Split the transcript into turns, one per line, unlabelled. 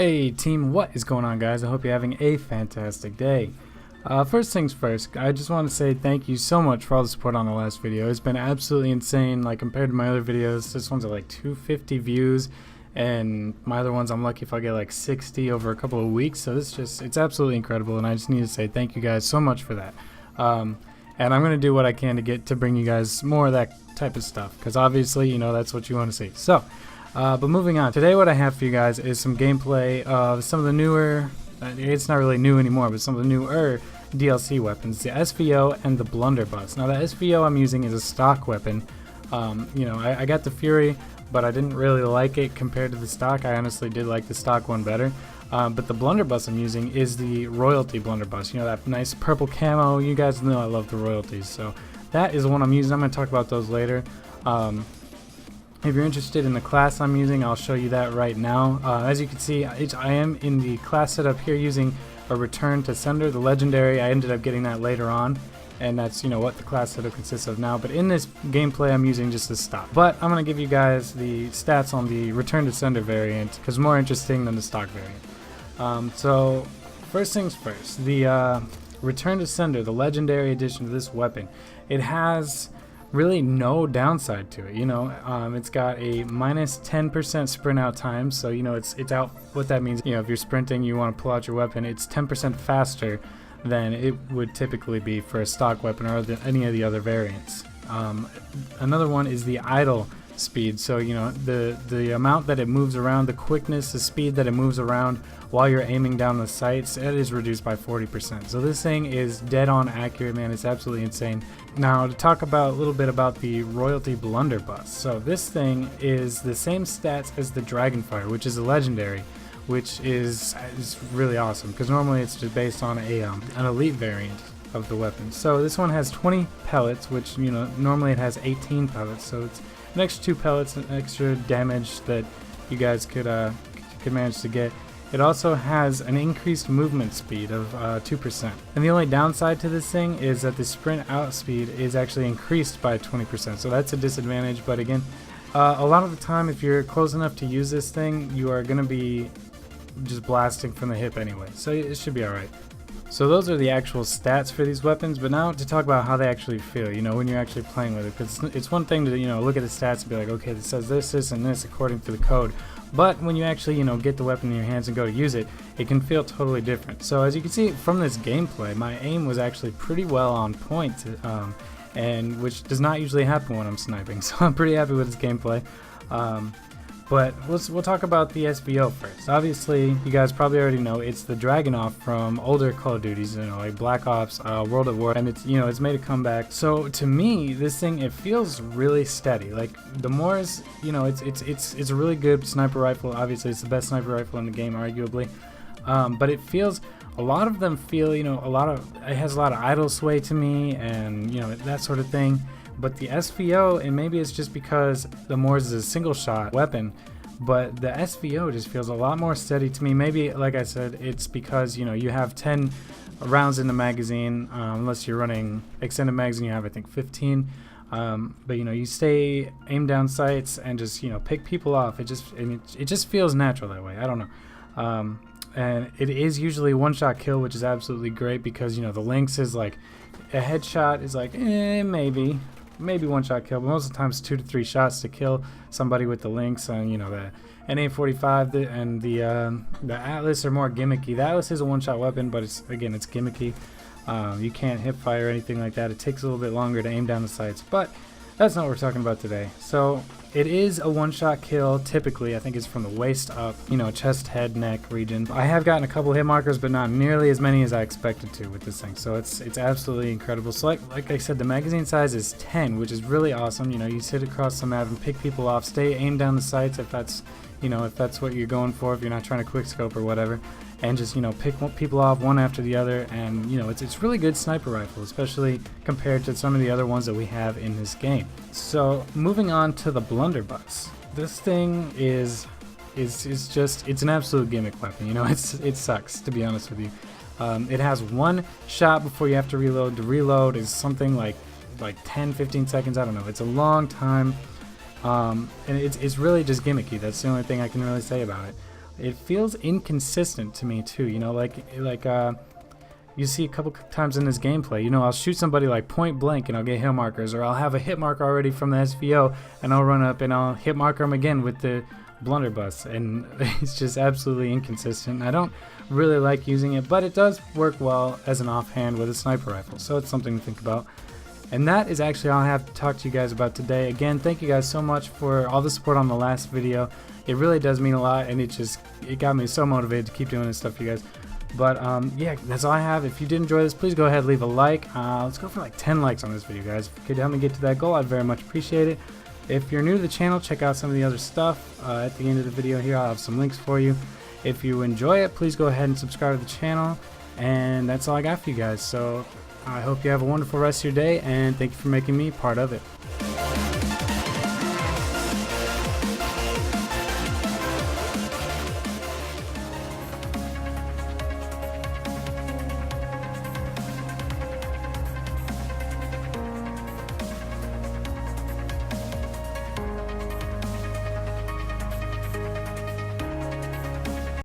Hey team, what is going on, guys? I hope you're having a fantastic day. First things first, I just want to say thank you so much for all the support on the last video. It's been absolutely insane. Like, compared to my other videos, this one's at like 250 views, and my other ones I'm lucky if I get like 60 over a couple of weeks. So it's absolutely incredible, and I just need to say thank you guys so much for that. And I'm gonna do what I can to bring you guys more of that type of stuff, because obviously, you know, that's what you want to see. So but moving on, today what I have for you guys is some gameplay of some of the newer, it's not really new anymore, but some of the newer DLC weapons, the SVO and the Blunderbuss. Now the SVO I'm using is a stock weapon. You know, I got the Fury, but I didn't really like it compared to the stock. I honestly did like the stock one better. But the Blunderbuss I'm using is the Royalty Blunderbuss. You know, that nice purple camo. You guys know I love the royalties, so that is the one I'm using. I'm going to talk about those later. If you're interested in the class I'm using, I'll show you that right now. As you can see, I am in the class setup here using a Return to Sender, the legendary. I ended up getting that later on, and that's, you know, what the class setup consists of now. But in this gameplay, I'm using just the stock. But I'm going to give you guys the stats on the Return to Sender variant, because it's more interesting than the stock variant. So first things first, the Return to Sender, the legendary edition of this weapon, it has really no downside to it. You know, it's got a minus 10% sprint out time, so you know it's out. What that means, you know, if you're sprinting, you want to pull out your weapon, it's 10% faster than it would typically be for a stock weapon or any of the other variants. Another one is the idle speed. So you know, the amount that it moves around, the quickness, the speed that it moves around while you're aiming down the sights, it is reduced by 40%. So this thing is dead on accurate, man. It's absolutely insane. Now to talk about a little bit about the Royalty Blunderbuss. So this thing is the same stats as the Dragonfire, which is a legendary, which is really awesome, because normally it's just based on an elite variant of the weapon. So this one has 20 pellets, which, you know, normally it has 18 pellets, so it's an extra 2 pellets, an extra damage that you guys could manage to get. It also has an increased movement speed of 2%. And the only downside to this thing is that the sprint out speed is actually increased by 20%. So that's a disadvantage. But again, a lot of the time, if you're close enough to use this thing, you are going to be just blasting from the hip anyway. So it should be alright. So those are the actual stats for these weapons, but now to talk about how they actually feel, you know, when you're actually playing with it. Because it's one thing to, you know, look at the stats and be like, okay, this says this, and this according to the code. But when you actually, you know, get the weapon in your hands and go to use it, it can feel totally different. So as you can see from this gameplay, my aim was actually pretty well on point, and which does not usually happen when I'm sniping. So I'm pretty happy with this gameplay. But we'll talk about the SVO first. Obviously, you guys probably already know it's the Dragunov from older Call of Duties, you know, like Black Ops, World at War, and it's, you know, it's made a comeback. So to me, this thing, it feels really steady. Like the Moors, you know, it's a really good sniper rifle. Obviously, it's the best sniper rifle in the game, arguably. But it feels, a lot of them feel, you know, it has a lot of idle sway to me, and you know, that sort of thing. But the SVO, and maybe it's just because the Moors is a single shot weapon, but the SVO just feels a lot more steady to me. Maybe, like I said, it's because, you know, you have 10 rounds in the magazine, unless you're running extended magazine, you have I think 15. But you know, you stay aim down sights and just, you know, pick people off. It just feels natural that way. I don't know. And it is usually one-shot kill, which is absolutely great, because, you know, the Lynx is like, a headshot is like, maybe one-shot kill, but most of the time it's 2 to 3 shots to kill somebody with the Lynx. And you know, the NA45 and the Atlas are more gimmicky. The Atlas is a one-shot weapon, but it's gimmicky. You can't hip fire or anything like that. It takes a little bit longer to aim down the sights, but that's not what we're talking about today. So it is a one-shot kill. Typically, I think it's from the waist up, you know, chest, head, neck region. I have gotten a couple hit markers, but not nearly as many as I expected to with this thing. So it's absolutely incredible. So like I said, the magazine size is 10, which is really awesome. You know, you sit across the map and pick people off, stay aim down the sights if that's, you know, if that's what you're going for, if you're not trying to quick scope or whatever, and just, you know, pick people off one after the other. And you know, it's really good sniper rifle, especially compared to some of the other ones that we have in this game. So moving on to the Blunderbuss, this thing is just, it's an absolute gimmick weapon. You know, it sucks, to be honest with you. It has one shot before you have to reload. The reload is something like 10-15 seconds. I don't know, it's a long time. And it's really just gimmicky. That's the only thing I can really say about it. it feels inconsistent to me too, you know, like you see a couple times in this gameplay, you know, I'll shoot somebody like point blank and I'll get hit markers, or I'll have a hit marker already from the SVO and I'll run up and I'll hit marker them again with the Blunderbuss, and it's just absolutely inconsistent. I don't really like using it, but it does work well as an offhand with a sniper rifle, so it's something to think about. And that is actually all I have to talk to you guys about today. Again, thank you guys so much for all the support on the last video. It really does mean a lot, and it got me so motivated to keep doing this stuff for you guys. But yeah, that's all I have. If you did enjoy this, please go ahead and leave a like. Let's go for like 10 likes on this video, guys. If you could help me get to that goal, I'd very much appreciate it. If you're new to the channel, check out some of the other stuff. At the end of the video here, I'll have some links for you. If you enjoy it, please go ahead and subscribe to the channel. And that's all I got for you guys. So I hope you have a wonderful rest of your day, and thank you for making me part of it.